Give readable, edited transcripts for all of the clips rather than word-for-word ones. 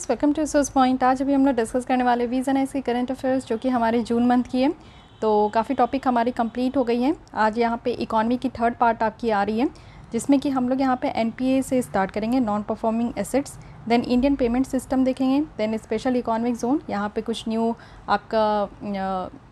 Friends, welcome to resource point. आज अभी हम लोग डिस्कस करने वाले वीज़न है इसके करंट अफेयर्स जो कि हमारे जून मंथ की है। तो काफ़ी टॉपिक हमारी कंप्लीट हो गई हैं। आज यहाँ पे इकॉनमी की थर्ड पार्ट आपकी आ रही है, जिसमें कि हम लोग यहाँ पे एनपीए से स्टार्ट करेंगे, non performing assets, then Indian payment system देखेंगे, देन स्पेशल इकोनॉमिक जोन, यहाँ पे कुछ न्यू आपका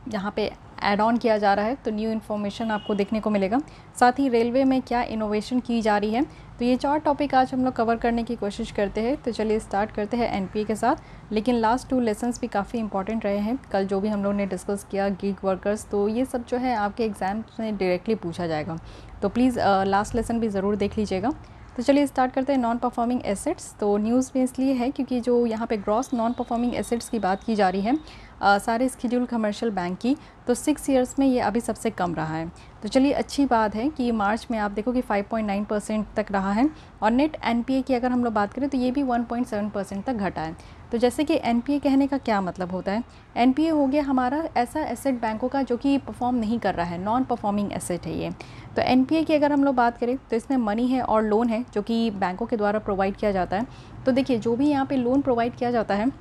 यहाँ पे ऐड ऑन किया जा रहा है, तो न्यू इन्फॉर्मेशन आपको देखने को मिलेगा। साथ ही रेलवे में क्या इनोवेशन की जा रही है। तो ये 4 टॉपिक आज हम लोग कवर करने की कोशिश करते हैं। तो चलिए स्टार्ट करते हैं एनपीए के साथ। लेकिन लास्ट 2 लेसन्स भी काफ़ी इंपॉर्टेंट रहे हैं। कल जो भी हम लोग ने डिस्कस किया गिग वर्कर्स, तो ये सब जो है आपके एग्जाम में डायरेक्टली पूछा जाएगा, तो प्लीज़ लास्ट लेसन भी ज़रूर देख लीजिएगा। तो चलिए स्टार्ट करते हैं नॉन परफॉर्मिंग एसेट्स। तो न्यूज़ में इसलिए है क्योंकि जो यहाँ पे ग्रॉस नॉन परफॉर्मिंग एसेट्स की बात की जा रही है सारे स्केड्यूल कमर्शियल बैंक की, तो 6 ईयर्स में ये अभी सबसे कम रहा है। तो चलिए अच्छी बात है कि मार्च में आप देखो कि 5.9% तक रहा है, और नेट एनपीए की अगर हम लोग बात करें तो ये भी 1.7% तक घटा है। तो जैसे कि एनपीए कहने का क्या मतलब होता है, एनपीए हो गया हमारा ऐसा एसेट बैंकों का जो कि परफॉर्म नहीं कर रहा है, नॉन परफॉर्मिंग एसेट है ये। तो एनपीए की अगर हम लोग बात करें तो इसमें मनी है और लोन है जो कि बैंकों के द्वारा प्रोवाइड किया जाता है। तो देखिए जो भी यहाँ पे लोन प्रोवाइड किया जाता है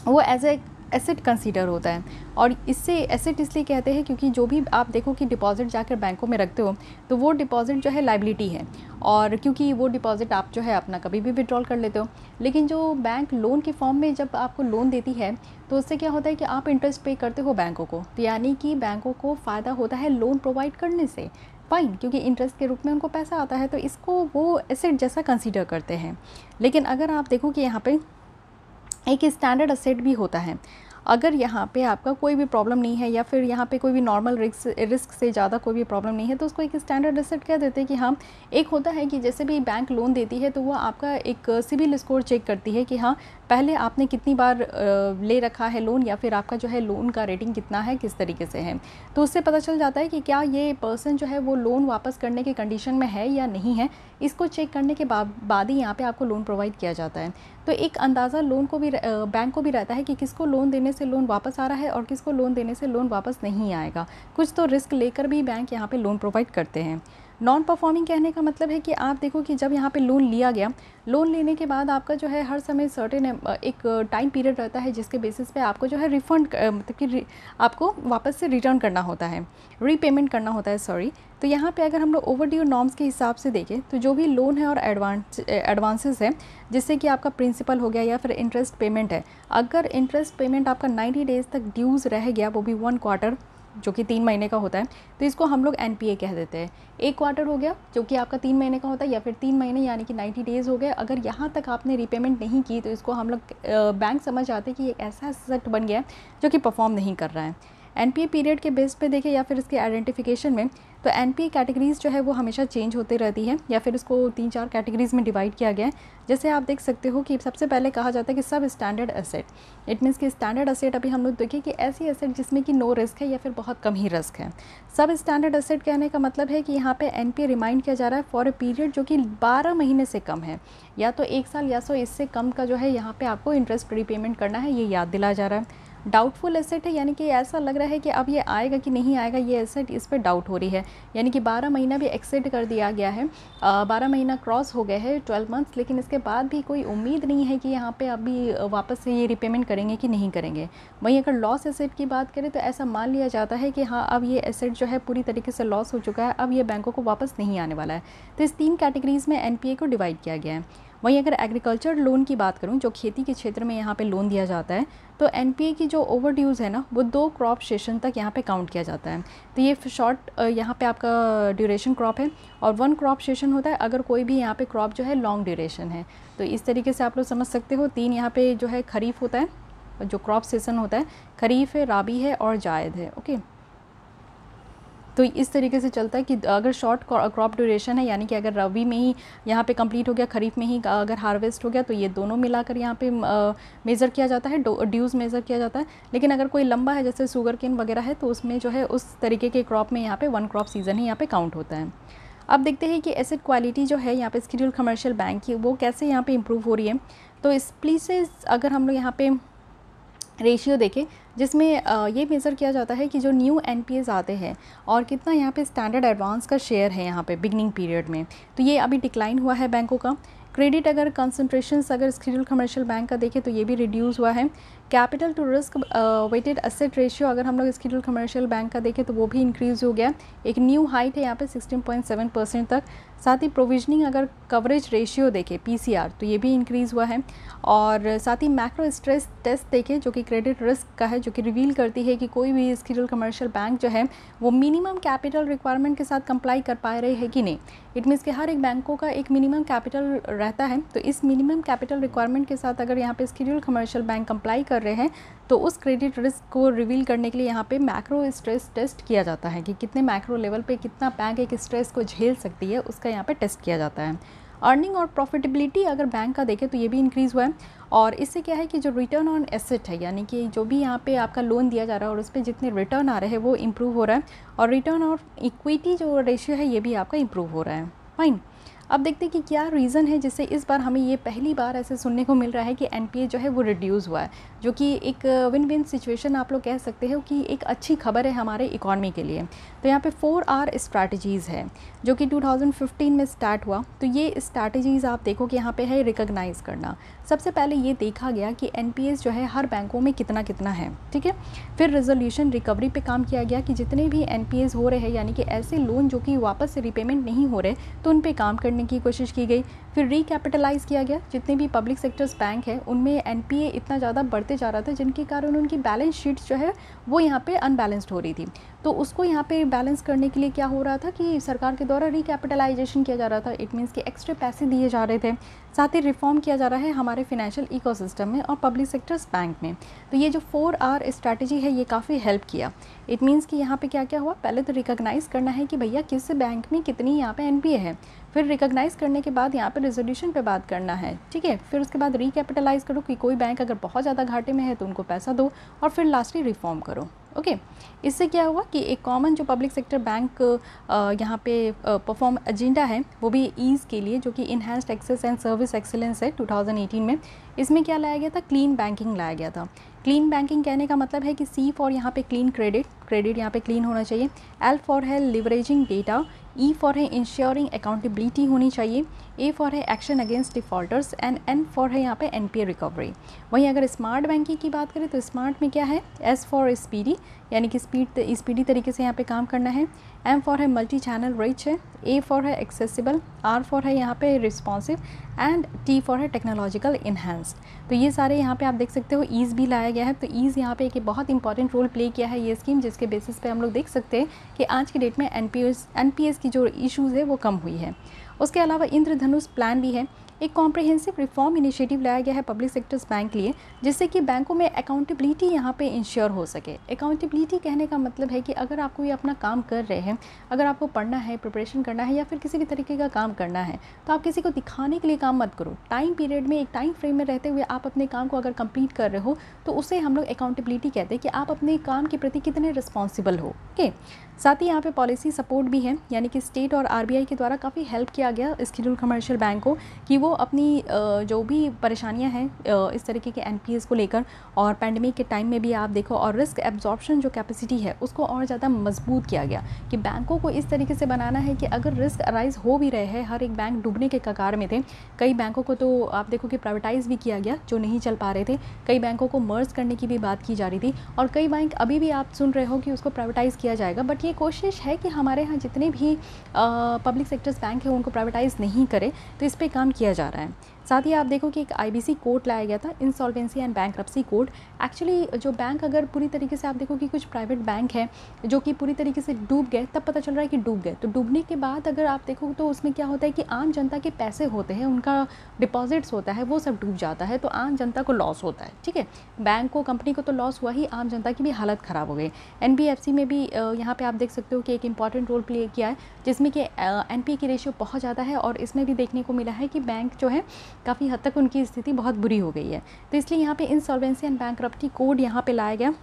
वो एज ए एसेट कंसीडर होता है, और इससे एसेट इसलिए कहते हैं क्योंकि जो भी आप देखो कि डिपॉजिट जाकर बैंकों में रखते हो तो वो डिपॉजिट जो है लायबिलिटी है, और क्योंकि वो डिपॉजिट आप जो है अपना कभी भी विड्रॉल कर लेते हो। लेकिन जो बैंक लोन के फॉर्म में जब आपको लोन देती है तो उससे क्या होता है कि आप इंटरेस्ट पे करते हो बैंकों को, तो यानी कि बैंकों को फ़ायदा होता है लोन प्रोवाइड करने से, फाइन, क्योंकि इंटरेस्ट के रूप में उनको पैसा आता है, तो इसको वो एसेट जैसा कंसीडर करते हैं। लेकिन अगर आप देखो कि यहाँ पे एक स्टैंडर्ड एसेट भी होता है, अगर यहाँ पे आपका कोई भी प्रॉब्लम नहीं है या फिर यहाँ पे कोई भी नॉर्मल रिस्क से ज़्यादा कोई भी प्रॉब्लम नहीं है, तो उसको एक स्टैंडर्ड एसेट कह देते हैं कि हाँ, एक होता है कि जैसे भी बैंक लोन देती है तो वो आपका एक सिबिल स्कोर चेक करती है कि हाँ पहले आपने कितनी बार ले रखा है लोन, या फिर आपका जो है लोन का रेटिंग कितना है, किस तरीके से है। तो उससे पता चल जाता है कि क्या ये पर्सन जो है वो लोन वापस करने के कंडीशन में है या नहीं है। इसको चेक करने के बाद ही यहाँ पे आपको लोन प्रोवाइड किया जाता है। तो एक अंदाज़ा लोन को भी बैंक को भी रहता है कि किसको लोन देने से लोन वापस आ रहा है और किसको लोन देने से लोन वापस नहीं आएगा। कुछ तो रिस्क लेकर भी बैंक यहाँ पे लोन प्रोवाइड करते हैं। नॉन परफॉर्मिंग कहने का मतलब है कि आप देखो कि जब यहाँ पे लोन लिया गया, लोन लेने के बाद आपका जो है हर समय सर्टेन एक टाइम पीरियड रहता है जिसके बेसिस पे आपको जो है रिफ़ंड मतलब कि आपको वापस से रिटर्न करना होता है, रीपेमेंट करना होता है, सॉरी। तो यहाँ पे अगर हम लोग ओवरड्यू नॉर्म्स के हिसाब से देखें तो जो भी लोन है और एडवांसेस है, जिससे कि आपका प्रिंसिपल हो गया या फिर इंटरेस्ट पेमेंट है, अगर इंटरेस्ट पेमेंट आपका 90 डेज़ तक ड्यूज़ रह गया, वो भी 1 क्वार्टर जो कि 3 महीने का होता है, तो इसको हम लोग एनपीए कह देते हैं। 1 क्वार्टर हो गया जो कि आपका 3 महीने का होता है, या फिर 3 महीने यानी कि 90 डेज़ हो गए, अगर यहाँ तक आपने रीपेमेंट नहीं की तो इसको हम लोग बैंक समझ आते हैं कि एक ऐसा एसेट बन गया है जो कि परफॉर्म नहीं कर रहा है। एनपीए पीरियड के बेस पे देखें या फिर इसके आइडेंटिफिकेशन में, तो एनपीए कैटेगरीज़ जो है वो हमेशा चेंज होते रहती है, या फिर इसको 3-4 कैटेगरीज़ में डिवाइड किया गया है। जैसे आप देख सकते हो कि सबसे पहले कहा जाता है कि सब स्टैंडर्ड एसेट। इट मीन्स कि स्टैंडर्ड एसेट अभी हम लोग देखिए कि ऐसी एसेट जिसमें कि नो रिस्क है या फिर बहुत कम ही रिस्क है। सब स्टैंडर्ड एसेट कहने का मतलब है कि यहाँ पे एनपीए रिमाइंड किया जा रहा है फॉर ए पीरियड जो कि 12 महीने से कम है, या तो 1 साल या सो इससे कम का जो है यहाँ पे आपको इंटरेस्ट रीपेमेंट करना है, ये याद दिलाया जा रहा है। डाउटफुल एसेट है, यानी कि ऐसा लग रहा है कि अब ये आएगा कि नहीं आएगा, ये एसेट इस पर डाउट हो रही है, यानी कि 12 महीना भी एक्सेड कर दिया गया है, 12 महीना क्रॉस हो गए हैं, 12 मंथ्स, लेकिन इसके बाद भी कोई उम्मीद नहीं है कि यहाँ पे अभी वापस से ये रिपेमेंट करेंगे कि नहीं करेंगे। वहीं अगर लॉस एसेट की बात करें तो ऐसा मान लिया जाता है कि हाँ अब ये एसेट जो है पूरी तरीके से लॉस हो चुका है, अब ये बैंकों को वापस नहीं आने वाला है। तो इस 3 कैटेगरीज़ में एनपीए को डिवाइड किया गया है। वहीं अगर एग्रीकल्चर लोन की बात करूं, जो खेती के क्षेत्र में यहाँ पे लोन दिया जाता है, तो एनपीए की जो ओवरड्यूज़ है ना, वो 2 क्रॉप सेशन तक यहाँ पे काउंट किया जाता है। तो ये शॉर्ट यहाँ पे आपका ड्यूरेशन क्रॉप है, और 1 क्रॉप सेशन होता है अगर कोई भी यहाँ पे क्रॉप जो है लॉन्ग ड्यूरेशन है। तो इस तरीके से आप लोग समझ सकते हो। 3 यहाँ पे जो है खरीफ होता है, जो क्रॉप सेशन होता है, खरीफ है, राबी है और जायद है। ओके, तो इस तरीके से चलता है कि अगर शॉर्ट क्रॉप ड्यूरेशन है, यानी कि अगर रबी में ही यहाँ पे कंप्लीट हो गया, खरीफ में ही अगर हार्वेस्ट हो गया, तो ये दोनों मिलाकर यहाँ पे मेज़र किया जाता है, ड्यूज़ मेज़र किया जाता है। लेकिन अगर कोई लंबा है जैसे शुगर केन वगैरह है, तो उसमें जो है उस तरीके के क्रॉप में यहाँ पे 1 क्रॉप सीज़न ही यहाँ पे काउंट होता है। अब देखते हैं कि एसेट क्वालिटी जो है यहाँ पे स्केड्यूल कमर्शियल बैंक की, वो कैसे यहाँ पे इम्प्रूव हो रही है। तो इस प्लीज अगर हम लोग यहाँ पे रेशियो देखें, जिसमें ये मेज़र किया जाता है कि जो न्यू एनपीएस आते हैं और कितना यहाँ पे स्टैंडर्ड एडवांस का शेयर है यहाँ पे बिगनिंग पीरियड में, तो ये अभी डिक्लाइन हुआ है बैंकों का। क्रेडिट अगर कंसंट्रेशंस अगर शेड्यूल्ड कमर्शियल बैंक का देखें तो ये भी रिड्यूस हुआ है। Capital to risk weighted asset ratio अगर हम लोग शेड्यूल्ड कमर्शियल बैंक का देखें तो वो भी इंक्रीज़ हो गया, एक न्यू हाइट है यहाँ पे 16.7% तक। साथ ही प्रोविजनिंग अगर कवरेज रेशियो देखें पीसीआर तो ये भी इंक्रीज़ हुआ है। और साथ ही मैक्रो स्ट्रेस टेस्ट देखें जो कि क्रेडिट रिस्क का है, जो कि रिवील करती है कि कोई भी शेड्यूल्ड कमर्शियल बैंक जो है वो मिनिमम कैपिटल रिक्वायरमेंट के साथ कंप्लाई कर पा रहे हैं कि नहीं। इट मीन्स कि हर एक बैंकों का एक मिनिमम कैपिटल रहता है, तो इस मिनिमम कैपिटल रिक्वायरमेंट के साथ अगर यहाँ पे शेड्यूल्ड कमर्शियल बैंक कंप्लाई कर रहे हैं तो उस क्रेडिट रिस्क को रिवील करने के लिए यहाँ पे मैक्रो स्ट्रेस टेस्ट किया जाता है कि कितने मैक्रो लेवल पे कितना बैंक एक स्ट्रेस को झेल सकती है, उसका यहाँ पे टेस्ट किया जाता है। अर्निंग और प्रॉफिटेबिलिटी अगर बैंक का देखें तो ये भी इंक्रीज़ हुआ है, और इससे क्या है कि जो रिटर्न ऑन एसेट है, यानी कि जो भी यहाँ पे आपका लोन दिया जा रहा है और उस पर जितने रिटर्न आ रहे हैं वो इम्प्रूव हो रहा है, और रिटर्न ऑन इक्विटी जो रेशियो है ये भी आपका इम्प्रूव हो रहा है। फाइन, अब देखते हैं कि क्या रीज़न है जिससे इस बार हमें ये पहली बार ऐसे सुनने को मिल रहा है कि एनपीए जो है वो रिड्यूस हुआ है, जो कि एक विन विन सिचुएशन आप लोग कह सकते हो कि एक अच्छी खबर है हमारे इकॉनमी के लिए। तो यहाँ पे 4R स्ट्रैटेजीज़ है जो कि 2015 में स्टार्ट हुआ। तो ये स्ट्रैटेजीज़ आप देखो कि यहाँ पे है रिकॉग्नाइज़ करना। सबसे पहले ये देखा गया कि एनपीएस जो है हर बैंकों में कितना कितना है, ठीक है। फिर रेजोल्यूशन रिकवरी पे काम किया गया कि जितने भी एनपीएस हो रहे हैं, यानी कि ऐसे लोन जो कि वापस से रिपेमेंट नहीं हो रहे, तो उन पे काम करने की कोशिश की गई। फिर रिकैपिटलाइज़ किया गया, जितने भी पब्लिक सेक्टर्स बैंक है उनमें एनपीए इतना ज़्यादा बढ़ते जा रहा था जिनके कारण उनकी बैलेंस शीट्स जो है वो यहाँ पे अनबैलेंस्ड हो रही थी। तो उसको यहाँ पे बैलेंस करने के लिए क्या हो रहा था कि सरकार के द्वारा रिकैपिटलाइजेशन किया जा रहा था। इट मीन्स कि एक्स्ट्रा पैसे दिए जा रहे थे। साथ ही रिफॉर्म किया जा रहा है हमारे फिनेंशियल इकोसिस्टम में और पब्लिक सेक्टर्स बैंक में। तो ये जो 4R स्ट्रैटेजी है ये काफ़ी हेल्प किया। इट मीन्स कि यहाँ पे क्या क्या हुआ, पहले तो रिकॉग्नाइज़ करना है कि भैया किस बैंक में कितनी यहाँ पे एनपीए है। फिर रिकॉग्नाइज़ करने के बाद यहाँ पे रेजोल्यूशन पे बात करना है, ठीक है। फिर उसके बाद रिकैपिटलाइज़ करो कि कोई बैंक अगर बहुत ज़्यादा घाटे में है तो उनको पैसा दो, और फिर लास्टली रिफॉर्म करो। ओके, इससे क्या हुआ कि एक कॉमन जो पब्लिक सेक्टर बैंक यहाँ पे परफॉर्म एजेंडा है वो भी ईज़ के लिए, जो कि enhanced access and service excellence है 2018 में। इसमें क्या लाया गया था, क्लीन बैंकिंग लाया गया था। क्लीन बैंकिंग कहने का मतलब है कि सी फॉर यहाँ पे क्लीन क्रेडिट यहाँ पे क्लीन होना चाहिए। एल फॉर है लिवरेजिंग डेटा, ई फॉर है इंश्योरिंग अकाउंटेबिलिटी होनी चाहिए, ए फॉर है action against defaulters, and N for है यहाँ पे एनपीए रिकवरी। वहीं अगर स्मार्ट बैंकिंग की बात करें तो स्मार्ट में क्या है, एस फॉर स्पीडी, यानी कि स्पीडी तरीके से यहाँ पे काम करना है। एम फॉर है मल्टी चैनल रिच है, ए फॉर है एक्सेसिबल, आर फॉर है यहाँ पे रिस्पॉन्सिव, एंड टी फॉर है टेक्नोलॉजिकल इन्हांस्ड। तो ये सारे यहाँ पे आप देख सकते हो ईज़ भी लाया गया है। तो ईज़ यहाँ पे एक बहुत इंपॉर्टेंट रोल प्ले किया है ये स्कीम, जिसके बेसिस पे हम लोग देख सकते हैं कि आज की डेट में एनपीएस की जो इश्यूज़ है वो कम हुई है। उसके अलावा इंद्रधनुष प्लान भी है, एक कॉम्प्रिहेंसिव रिफॉर्म इनिशिएटिव लाया गया है पब्लिक सेक्टर्स बैंक के लिए, जिससे कि बैंकों में अकाउंटेबिलिटी यहाँ पे इंश्योर हो सके। अकाउंटेबिलिटी कहने का मतलब है कि अगर आप कोई अपना काम कर रहे हैं, अगर आपको पढ़ना है, प्रिपरेशन करना है या फिर किसी भी तरीके का काम करना है, तो आप किसी को दिखाने के लिए काम मत करो। टाइम पीरियड में, एक टाइम फ्रेम में रहते हुए आप अपने काम को अगर कंप्लीट कर रहे हो तो उसे हम लोग अकाउंटेबिलिटी कहते हैं कि आप अपने काम के प्रति कितने रिस्पॉन्सिबल हो। ओके, साथ ही यहाँ पे पॉलिसी सपोर्ट भी है, यानी कि स्टेट और आरबीआई के द्वारा काफ़ी हेल्प किया गया शेड्यूल्ड कमर्शियल बैंक को कि वो अपनी जो भी परेशानियां हैं इस तरीके के एनपीएस को लेकर, और पैंडेमिक के टाइम में भी आप देखो, और रिस्क एब्जॉर्प्शन जो कैपेसिटी है उसको और ज़्यादा मजबूत किया गया कि बैंकों को इस तरीके से बनाना है कि अगर रिस्क अराइज हो भी रहे हैं, हर एक बैंक डूबने के कगार में थे। कई बैंकों को तो आप देखो कि प्राइवेटाइज़ भी किया गया जो नहीं चल पा रहे थे, कई बैंकों को मर्ज करने की भी बात की जा रही थी, और कई बैंक अभी भी आप सुन रहे हो कि उसको प्राइवेटाइज़ किया जाएगा। बट ये कोशिश है कि हमारे यहाँ जितने भी पब्लिक सेक्टर्स बैंक है उनको प्राइवेटाइज़ नहीं करे, तो इस पर काम किया जा रहा है। साथ ही आप देखो कि एक आईबीसी कोड लाया गया था, insolvency and bankruptcy code. Actually जो बैंक अगर पूरी तरीके से आप देखो कि कुछ प्राइवेट बैंक है जो कि पूरी तरीके से डूब गए, तब पता चल रहा है कि डूब गए। तो डूबने के बाद अगर आप देखो तो उसमें क्या होता है कि आम जनता के पैसे होते हैं, उनका डिपॉजिट्स होता है, वो सब डूब जाता है, तो आम जनता को लॉस होता है। ठीक है, बैंक को, कंपनी को तो लॉस हुआ ही, आम जनता की भी हालत ख़राब हो गई। एनबीएफसी में भी यहाँ पे आप देख सकते हो कि एक इंपॉर्टेंट रोल प्ले किया है, जिसमें कि एनपीए की रेशियो बहुत ज़्यादा है, और इसमें भी देखने को मिला है कि बैंक जो है काफ़ी हद तक उनकी स्थिति बहुत बुरी हो गई है। तो इसलिए यहाँ पे इंसॉल्वेंसी एंड बैंक्रप्टी कोड यहाँ पे लाया गया,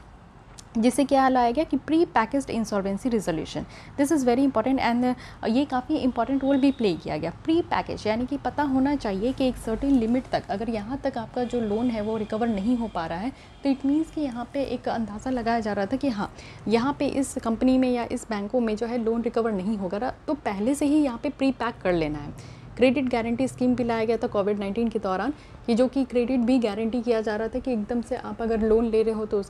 जिससे क्या लाया गया कि pre packaged insolvency resolution. This is very important, and ये काफ़ी इंपॉर्टेंट रोल भी प्ले किया गया। प्री पैकेज यानी कि पता होना चाहिए कि एक सर्टेन लिमिट तक अगर यहाँ तक आपका जो लोन है वो रिकवर नहीं हो पा रहा है, तो इट मीन्स कि यहाँ पे एक अंदाज़ा लगाया जा रहा था कि हाँ, यहाँ पे इस कंपनी में या इस बैंकों में जो है लोन रिकवर नहीं होगा, तो पहले से ही यहाँ पे प्री पैक कर लेना है। क्रेडिट गारंटी स्कीम भी लाया गया था कोविड-19 के दौरान, कि जो कि क्रेडिट भी गारंटी किया जा रहा था कि एकदम से आप अगर लोन ले रहे हो तो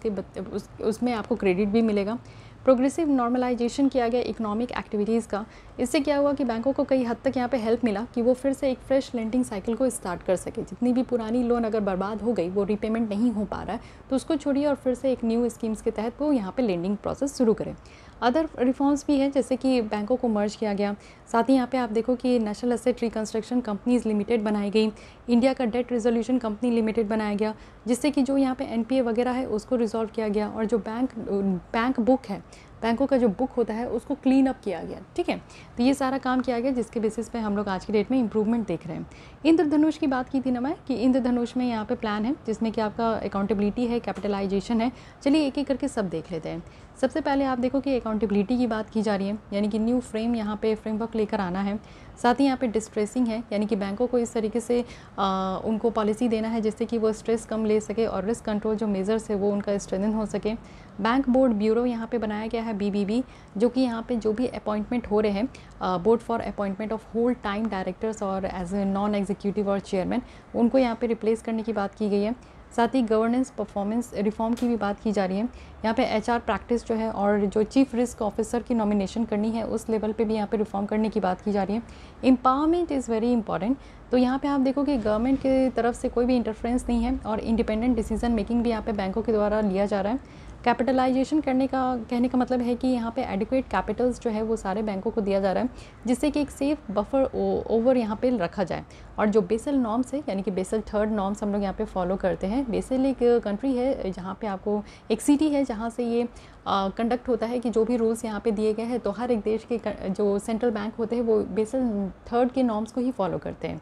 उसमें आपको क्रेडिट भी मिलेगा। प्रोग्रेसिव नॉर्मलाइजेशन किया गया इकोनॉमिक एक्टिविटीज़ का। इससे क्या हुआ कि बैंकों को कई हद तक यहाँ पे हेल्प मिला कि वो फिर से एक फ्रेश लेंडिंग साइकिल को स्टार्ट कर सके। जितनी भी पुरानी लोन अगर बर्बाद हो गई, वो रीपेमेंट नहीं हो पा रहा है, तो उसको छोड़िए और फिर से एक न्यू स्कीम्स के तहत वो यहाँ पे लेंडिंग प्रोसेस शुरू करें। अदर रिफॉर्म्स भी हैं, जैसे कि बैंकों को मर्ज किया गया। साथ ही यहाँ पे आप देखो कि national asset reconstruction companies limited बनाई गई, इंडिया का डेट रिजोल्यूशन कंपनी लिमिटेड बनाया गया, जिससे कि जो यहाँ पे एनपीए वगैरह है उसको रिजॉल्व किया गया, और जो बैंक बुक है, बैंकों का जो बुक होता है उसको क्लीन अप किया गया। ठीक है, तो ये सारा काम किया गया, जिसके बेसिस पे हम लोग आज की डेट में इंप्रूवमेंट देख रहे हैं। इंद्रधनुष की बात की थी ना मैं, कि इंद्रधनुष में यहाँ पे प्लान है जिसमें कि आपका अकाउंटेबिलिटी है, कैपिटलाइजेशन है। चलिए एक एक करके सब देख लेते हैं। सबसे पहले आप देखो कि अकाउंटेबिलिटी की बात की जा रही है, यानी कि न्यू फ्रेम यहाँ पे फ्रेमवर्क लेकर आना है। साथ ही यहाँ पे डिस्ट्रेसिंग है, यानी कि बैंकों को इस तरीके से उनको पॉलिसी देना है जिससे कि वो स्ट्रेस कम ले सके और रिस्क कंट्रोल जो मेजर्स है वो उनका स्ट्रेंथन हो सके। बैंक बोर्ड ब्यूरो यहाँ पे बनाया गया है, बीबीबी, जो कि यहाँ पे जो भी अपॉइंटमेंट हो रहे हैं, board for appointment of whole time directors और एज ए नॉन एग्जीक्यूटिव और चेयरमैन, उनको यहाँ पे रिप्लेस करने की बात की गई है। साथ ही गवर्नेंस परफॉर्मेंस रिफॉर्म की भी बात की जा रही है। यहाँ पे एचआर प्रैक्टिस जो है और जो चीफ रिस्क ऑफिसर की नॉमिनेशन करनी है, उस लेवल पे भी यहाँ पे रिफॉर्म करने की बात की जा रही है। Empowerment is very important. तो यहाँ पे आप देखो कि गवर्नमेंट की तरफ से कोई भी इंटरफेरेंस नहीं है और इंडिपेंडेंट डिसीजन मेकिंग भी यहाँ पे बैंकों के द्वारा लिया जा रहा है। कैपिटलाइजेशन करने का कहने का मतलब है कि यहाँ पे एडिक्वेट कैपिटल्स जो है वो सारे बैंकों को दिया जा रहा है, जिससे कि एक सेफ बफर ओवर यहाँ पे रखा जाए। और जो बेसल नॉर्म्स है, यानी कि बेसल थर्ड नॉर्म्स हम लोग यहाँ पे फॉलो करते हैं। बेसल एक कंट्री है जहाँ पे आपको एक सिटी है जहाँ से ये कंडक्ट होता है कि जो भी रूल्स यहाँ पे दिए गए हैं, तो हर एक देश के जो सेंट्रल बैंक होते हैं वो बेसल थर्ड के नॉर्म्स को ही फॉलो करते हैं।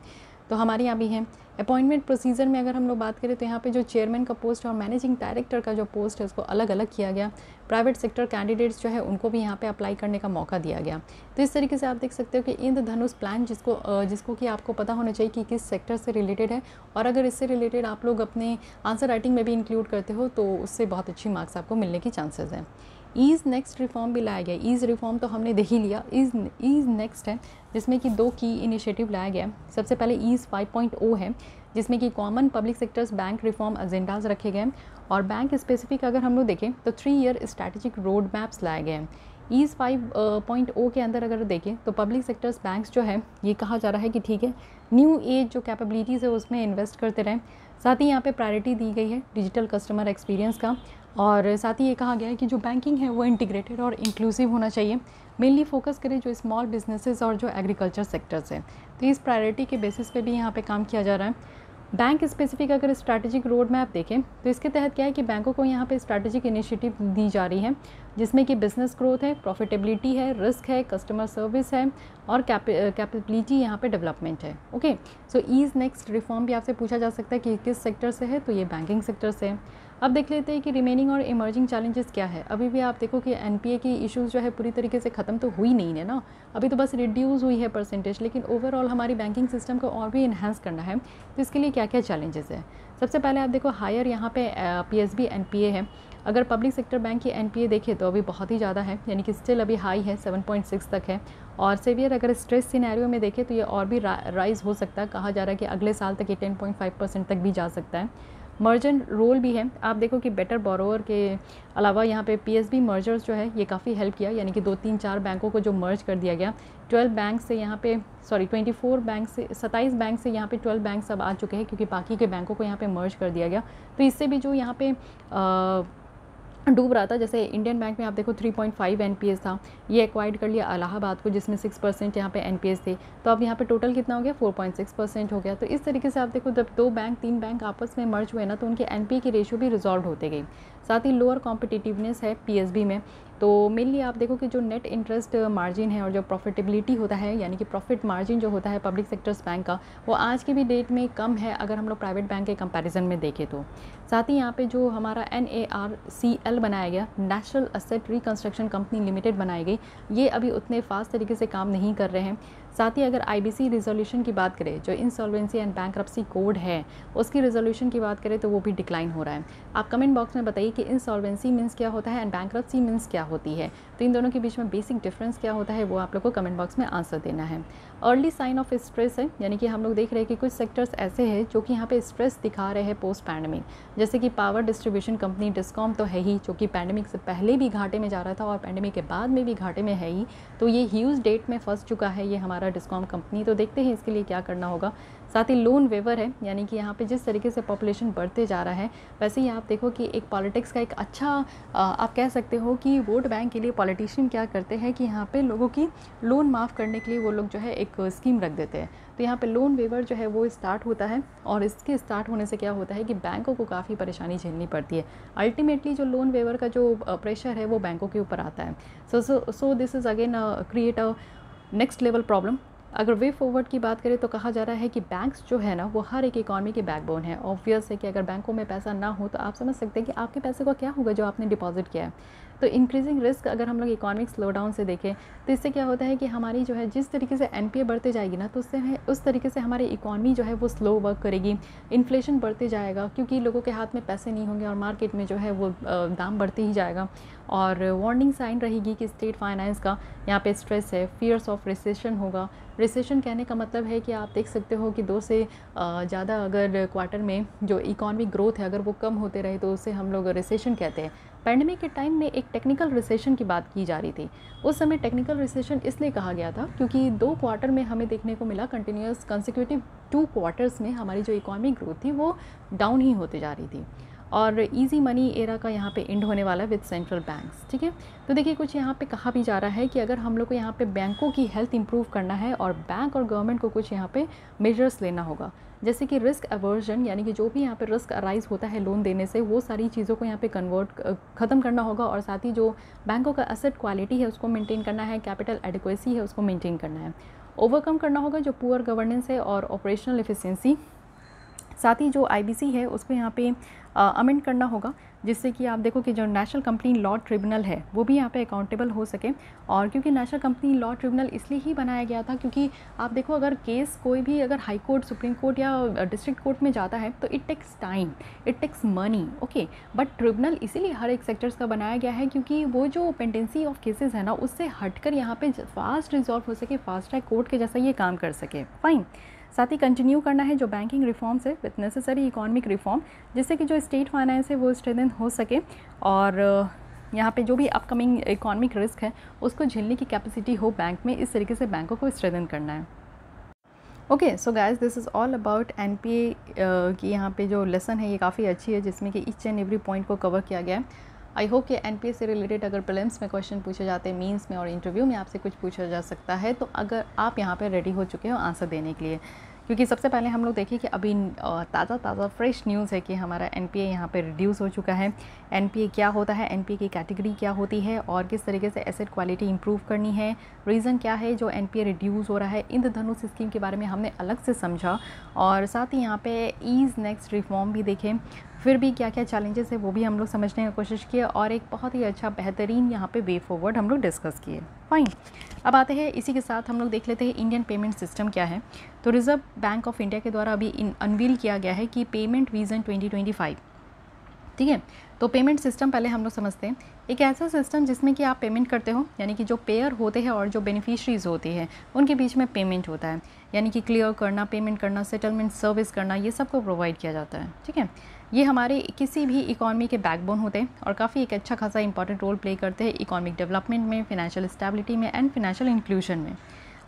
तो हमारे यहाँ भी हैं। अपॉइंटमेंट प्रोसीजर में अगर हम लोग बात करें तो यहाँ पे जो चेयरमैन का पोस्ट और मैनेजिंग डायरेक्टर का जो पोस्ट है उसको अलग अलग किया गया। प्राइवेट सेक्टर कैंडिडेट्स जो है उनको भी यहाँ पे अप्लाई करने का मौका दिया गया। तो इस तरीके से आप देख सकते हो कि इंद्रधनुष प्लान जिसको कि आपको पता होना चाहिए कि किस सेक्टर से रिलेटेड है, और अगर इससे रिलेटेड आप लोग अपने आंसर राइटिंग में भी इंक्लूड करते हो तो उससे बहुत अच्छी मार्क्स आपको मिलने की चांसेस हैं। ईज़ नेक्स्ट रिफॉर्म भी लाया गया। ईज़ रिफॉर्म तो हमने देख ही लिया, ईज़ नेक्स्ट है जिसमें कि 2 की इनिशिएटिव लाया गया। सबसे पहले ईज़ 5.0 है, जिसमें कि common public sectors bank reform agendas रखे गए, और बैंक स्पेसिफिक अगर हम लोग देखें तो 3 ईयर स्ट्रैटेजिक रोड मैप्स लाए गए हैं। ईज़ 5.0 के अंदर अगर देखें तो पब्लिक सेक्टर्स बैंक्स जो है ये कहा जा रहा है कि ठीक है, न्यू एज जो कैपेबिलिटीज़ है उसमें इन्वेस्ट करते रहें। साथ ही यहाँ पे प्रायोरिटी दी गई है डिजिटल कस्टमर एक्सपीरियंस का, और साथ ही ये कहा गया है कि जो बैंकिंग है वो इंटीग्रेटेड और इंक्लूसिव होना चाहिए। मेनली फोकस करें जो स्मॉल बिजनेसेस और जो एग्रीकल्चर सेक्टर्स हैं, तो इस प्रायोरिटी के बेसिस पे भी यहाँ पे काम किया जा रहा है। बैंक स्पेसिफिक अगर स्ट्रैटेजिक रोड मैप देखें तो इसके तहत क्या है कि बैंकों को यहाँ पे स्ट्रैटेजिक इनिशिएटिव दी जा रही है, जिसमें कि बिजनेस ग्रोथ है, प्रॉफिटेबिलिटी है, रिस्क है, कस्टमर सर्विस है और कैपेबिलिटी यहाँ पे डेवलपमेंट है। ओके, सो ईज़ नेक्स्ट रिफॉर्म भी आपसे पूछा जा सकता है कि किस सेक्टर से है, तो ये बैंकिंग सेक्टर से है। अब देख लेते हैं कि रिमेनिंग और इमर्जिंग चैलेंजेस क्या है। अभी भी आप देखो कि एनपीए की इश्यूज़ जो है पूरी तरीके से ख़त्म तो हुई नहीं है ना, अभी तो बस रिड्यूस हुई है परसेंटेज, लेकिन ओवरऑल हमारी बैंकिंग सिस्टम को और भी इन्हांस करना है। तो इसके लिए क्या क्या चैलेंजेस है। सबसे पहले आप देखो हायर यहाँ पे पीएसबी एनपीए है। अगर पब्लिक सेक्टर बैंक की एनपीए देखें तो अभी बहुत ही ज़्यादा है, यानी कि स्टिल अभी हाई है, 7.6 तक है। और सेवियर अगर स्ट्रेस सिनेरियो में देखें तो ये और भी राइज़ हो सकता है, कहा जा रहा है कि अगले साल तक ये 10.5% तक भी जा सकता है। मर्जेंट रोल भी है। आप देखो कि बेटर बोरोवर के अलावा यहाँ पे पीएसबी मर्जर्स जो है ये काफ़ी हेल्प किया, यानी कि 2-3-4 बैंकों को जो मर्ज कर दिया गया। 24 बैंक से यहाँ पे 24 बैंक से 27 बैंक से यहाँ पे 12 बैंक अब आ चुके हैं, क्योंकि बाकी के बैंकों को यहाँ पे मर्ज कर दिया गया। तो इससे भी जो यहाँ पे डूब रहा था, जैसे इंडियन बैंक में आप देखो 3.5 एनपीएस था, ये एक्वायर्ड कर लिया इलाहाबाद को जिसमें 6% यहाँ पे एनपीएस थे, तो अब यहाँ पे टोटल कितना हो गया, 4.6% हो गया। तो इस तरीके से आप देखो जब 2-3 बैंक आपस में मर्ज हुए ना, तो उनके एनपीए की रेशियो भी रिजॉल्व होते गई। साथ ही लोअर कॉम्पिटिटिवनेस है पीएसबी में। तो मेनली आप देखो कि जो नेट इंटरेस्ट मार्जिन है और जो प्रॉफिटेबिलिटी होता है, यानी कि प्रॉफिट मार्जिन जो होता है पब्लिक सेक्टर्स बैंक का, वो आज की भी डेट में कम है अगर हम लोग प्राइवेट बैंक के कंपैरिजन में देखें तो। साथ ही यहाँ पे जो हमारा NARCL बनाया गया, national asset reconstruction company limited बनाई गई, ये अभी उतने फास्ट तरीके से काम नहीं कर रहे हैं। साथ ही अगर IBC रिजोल्यूशन की बात करें, जो इंसॉल्वेंसी एंड बैंक्रप्सी कोड है उसकी रिजोल्यूशन की बात करें तो वो भी डिक्लाइन हो रहा है। आप कमेंट बॉक्स में बताइए कि इंसॉल्वेंसी मीन्स क्या होता है एंड बैंक्रप्सी मीन्स क्या होती है। तो इन दोनों के बीच में बेसिक डिफरेंस क्या होता है वो आप लोग को कमेंट बॉक्स में आंसर देना है। अर्ली साइन ऑफ स्ट्रेस है, यानी कि हम लोग देख रहे हैं कि कुछ सेक्टर्स ऐसे हैं जो कि यहाँ पे स्ट्रेस दिखा रहे हैं पोस्ट पैंडमिक, जैसे कि पावर डिस्ट्रीब्यूशन कंपनी डिस्कॉम तो है ही, जो कि पैंडमिक से पहले भी घाटे में जा रहा था और पैंडमिक के बाद में भी घाटे में है ही, तो ये ह्यूज डेट में फंस चुका है ये हमारा डिस्कॉम कंपनी। तो देखते हैं इसके लिए क्या करना होगा। साथ ही लोन वेवर है, यानी कि यहाँ पे जिस तरीके से पॉपुलेशन बढ़ते जा रहा है वैसे ही आप देखो कि एक पॉलिटिक्स का एक अच्छा आप कह सकते हो कि वोट बैंक के लिए पॉलिटिशियन क्या करते हैं कि यहाँ पे लोगों की लोन माफ़ करने के लिए वो लोग जो है एक स्कीम रख देते हैं। तो यहाँ पे लोन वेवर जो है वो स्टार्ट होता है और इसके स्टार्ट होने से क्या होता है कि बैंकों को काफ़ी परेशानी झेलनी पड़ती है। अल्टीमेटली जो लोन वेवर का जो प्रेशर है वो बैंकों के ऊपर आता है। So this is again create a next level problem. अगर वे फॉरवर्ड की बात करें तो कहा जा रहा है कि बैंक्स जो है ना वो हर एक इकॉनमी के बैकबोन है। ऑब्वियस है कि अगर बैंकों में पैसा ना हो तो आप समझ सकते हैं कि आपके पैसे का क्या होगा जो आपने डिपॉजिट किया है। तो इंक्रीजिंग रिस्क अगर हम लोग इकोनॉमिक स्लो डाउन से देखें तो इससे क्या होता है कि हमारी जो है जिस तरीके से NPA बढ़ते जाएगी ना तो उससे उस तरीके से हमारी इकॉनमी जो है वो स्लो वर्क करेगी, इन्फ्लेशन बढ़ते जाएगा क्योंकि लोगों के हाथ में पैसे नहीं होंगे और मार्केट में जो है वो दाम बढ़ते ही जाएगा। और वार्निंग साइन रहेगी कि स्टेट फाइनेंस का यहाँ पे स्ट्रेस है, फियर्स ऑफ रिसेशन होगा। रिसेशन कहने का मतलब है कि आप देख सकते हो कि 2 से ज़्यादा अगर क्वार्टर में जो इकॉनमिक ग्रोथ है अगर वो कम होते रहे तो उसे हम लोग रिसेशन कहते हैं। पैंडेमिक के टाइम में एक टेक्निकल रिसेशन की बात की जा रही थी। उस समय टेक्निकल रिसेशन इसलिए कहा गया था क्योंकि 2 क्वार्टर में हमें देखने को मिला कंटिन्यूस कंसेक्यूटिव 2 क्वार्टर्स में हमारी जो इकॉनमिक ग्रोथ थी वो डाउन ही होते जा रही थी। और इजी मनी एरा का यहाँ पे एंड होने वाला है विद सेंट्रल बैंक्स। ठीक है, तो देखिए कुछ यहाँ पे कहा भी जा रहा है कि अगर हम लोग को यहाँ पे बैंकों की हेल्थ इंप्रूव करना है और बैंक और गवर्नमेंट को कुछ यहाँ पे मेजर्स लेना होगा, जैसे कि रिस्क अवर्जन, यानी कि जो भी यहाँ पे रिस्क अराइज होता है लोन देने से वो सारी चीज़ों को यहाँ पे ख़त्म करना होगा। और साथ ही जो बैंकों का एसेट क्वालिटी है उसको मेंटेन करना है, कैपिटल एडिक्वेसी है उसको मेंटेन करना है, ओवरकम करना होगा जो पुअर गवर्नेंस है और ऑपरेशनल एफिशिएंसी। साथ ही जो IBC है उसको यहाँ पे अमेंड करना होगा जिससे कि आप देखो कि जो नेशनल कंपनी लॉ ट्रिब्यूनल है वो भी यहाँ पे अकाउंटेबल हो सके। और क्योंकि नेशनल कंपनी लॉ ट्रिब्यूनल इसलिए ही बनाया गया था क्योंकि आप देखो अगर केस कोई भी अगर हाई कोर्ट, सुप्रीम कोर्ट या डिस्ट्रिक्ट कोर्ट में जाता है तो it takes time, it takes money, okay. But tribunal इसीलिए हर एक सेक्टर्स का बनाया गया है क्योंकि वो जो पेंडेंसी ऑफ केसेस है ना उससे हटकर यहाँ पे फास्ट रिजॉल्व हो सके, फास्ट ट्रैक कोर्ट के जैसा ये काम कर सके। फाइन। साथ ही कंटिन्यू करना है जो बैंकिंग रिफॉर्म्स है विथ नेसेसरी इकोनॉमिक रिफॉर्म, जिससे कि जो स्टेट फाइनेंस है वो स्ट्रेंथन हो सके और यहाँ पे जो भी अपकमिंग इकोनॉमिक रिस्क है उसको झेलने की कैपेसिटी हो बैंक में। इस तरीके से बैंकों को स्ट्रेंथन करना है। Okay, so guys this is all about NPA की यहाँ पे जो लेसन है ये काफ़ी अच्छी है जिसमें कि ईच एंड एवरी पॉइंट को कवर किया गया है। आई होप कि NPA से रिलेटेड अगर प्रीलिम्स में क्वेश्चन पूछे जाते हैं, मींस में और इंटरव्यू में आपसे कुछ पूछा जा सकता है तो अगर आप यहाँ पे रेडी हो चुके हो आंसर देने के लिए, क्योंकि सबसे पहले हम लोग देखें कि अभी ताज़ा फ्रेश न्यूज़ है कि हमारा NPA यहाँ पे रिड्यूस हो चुका है। NPA क्या होता है, NPA की कैटेगरी क्या होती है और किस तरीके से एसेट क्वालिटी इंप्रूव करनी है, रीज़न क्या है जो NPA रिड्यूस हो रहा है। इंद्रधनुष स्कीम के बारे में हमने अलग से समझा और साथ ही यहाँ पे ईज़ नेक्स्ट रिफॉर्म भी देखें, फिर भी क्या क्या चैलेंजेस है वो भी हम लोग समझने की कोशिश किए और एक बहुत ही अच्छा बेहतरीन यहाँ पे वे फॉरवर्ड हम लोग डिस्कस किए। फाइन, अब आते हैं इसी के साथ हम लोग देख लेते हैं इंडियन पेमेंट सिस्टम क्या है। तो रिजर्व बैंक ऑफ इंडिया के द्वारा अभी अनवील किया गया है कि पेमेंट विजन 2025। ठीक है, तो पेमेंट सिस्टम पहले हम लोग समझते हैं। एक ऐसा सिस्टम जिसमें कि आप पेमेंट करते हो, यानी कि जो पेयर होते हैं और जो बेनिफिशरीज होते हैं उनके बीच में पेमेंट होता है, यानी कि क्लियर करना, पेमेंट करना, सेटलमेंट सर्विस करना, ये सबको प्रोवाइड किया जाता है। ठीक है, ये हमारे किसी भी इकॉनमी के बैकबोन होते हैं और काफ़ी एक अच्छा खासा इंपॉर्टेंट रोल प्ले करते हैं इकोनॉमिक डेवलपमेंट में, फिनेंशियल स्टेबिलिटी में एंड फिनेंशियल इंक्लूजन में।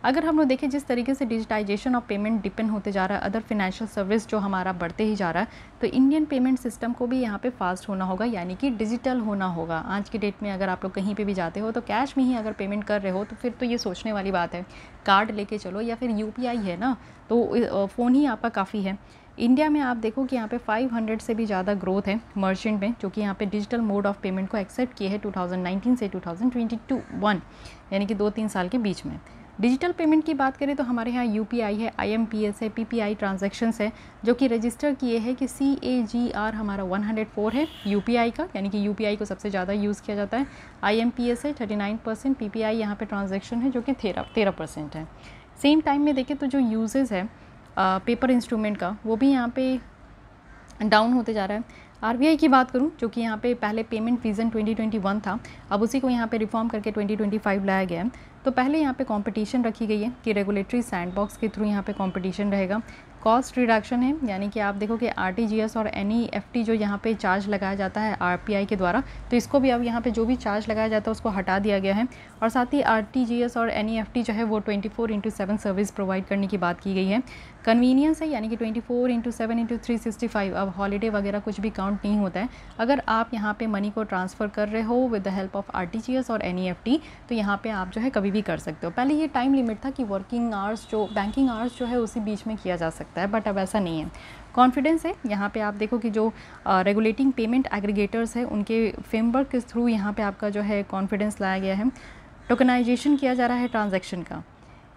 अगर हम लोग देखें जिस तरीके से डिजिटाइजेशन ऑफ पेमेंट डिपेंड होते जा रहा है, अदर फिनेंशियल सर्विस जो हमारा बढ़ते ही जा रहा है, तो इंडियन पेमेंट सिस्टम को भी यहाँ पे फास्ट होना होगा, यानी कि डिजिटल होना होगा। आज की डेट में अगर आप लोग कहीं पे भी जाते हो तो कैश में ही अगर पेमेंट कर रहे हो तो फिर तो ये सोचने वाली बात है कार्ड लेके चलो या फिर UPI है ना, तो फ़ोन ही आपका काफ़ी है। इंडिया में आप देखो कि यहाँ पे 500 से भी ज़्यादा ग्रोथ है मर्चेंट में, जो कि यहाँ पे डिजिटल मोड ऑफ पेमेंट को एक्सेप्ट किए हैं 2019 से 2021, यानी कि 2-3 साल के बीच में। डिजिटल पेमेंट की बात करें तो हमारे यहाँ UPI है, IMPS है, PPI ट्रांजैक्शंस है, जो कि रजिस्टर किए हैं कि CAGR हमारा 104 है UPI का, यानी कि UPI को सबसे ज़्यादा यूज़ किया जाता है। IMPS है 39%, PPI यहाँ पे ट्रांजैक्शन है जो कि 13% है। सेम टाइम में देखें तो जो यूजेस है पेपर इंस्ट्रूमेंट का वो भी यहाँ पे डाउन होते जा रहा है। आरबीआई की बात करूं जो कि यहाँ पे पहले पेमेंट विजन 2021 था, अब उसी को यहाँ पे रिफॉर्म करके 2025 लाया गया है। तो पहले यहाँ पे कंपटीशन रखी गई है कि रेगुलेटरी सैंडबॉक्स के थ्रू यहाँ पे कंपटीशन रहेगा। कॉस्ट रिडक्शन है, यानी कि आप देखो कि आरटीजीएस और एनईएफटी जो यहाँ पे चार्ज लगाया जाता है आरपीआई के द्वारा, तो इसको भी अब यहाँ पे जो भी चार्ज लगाया जाता है उसको हटा दिया गया है। और साथ ही आरटीजीएस और एनईएफटी जो है वो 24/7 सर्विस प्रोवाइड करने की बात की गई है। कन्वीनियंस है, यानी कि 24/7/365 अब हॉलीडे वगैरह कुछ भी काउंट नहीं होता है। अगर आप यहाँ पे मनी को ट्रांसफ़र कर रहे हो with the help of RTGS और एनईएफटी, तो यहाँ पे आप जो है कभी भी कर सकते हो। पहले ये टाइम लिमिट था कि वर्किंग आवर्स जो बैंकिंग आवर्स जो है उसी बीच में किया जा सकता है, बट अब ऐसा नहीं है। कॉन्फिडेंस है, यहाँ पे आप देखो कि जो रेगुलेटिंग पेमेंट एग्रीगेटर्स है उनके फ्रेमवर्क के थ्रू यहाँ पे आपका जो है कॉन्फिडेंस लाया गया है। टोकनाइजेशन किया जा रहा है ट्रांजैक्शन का।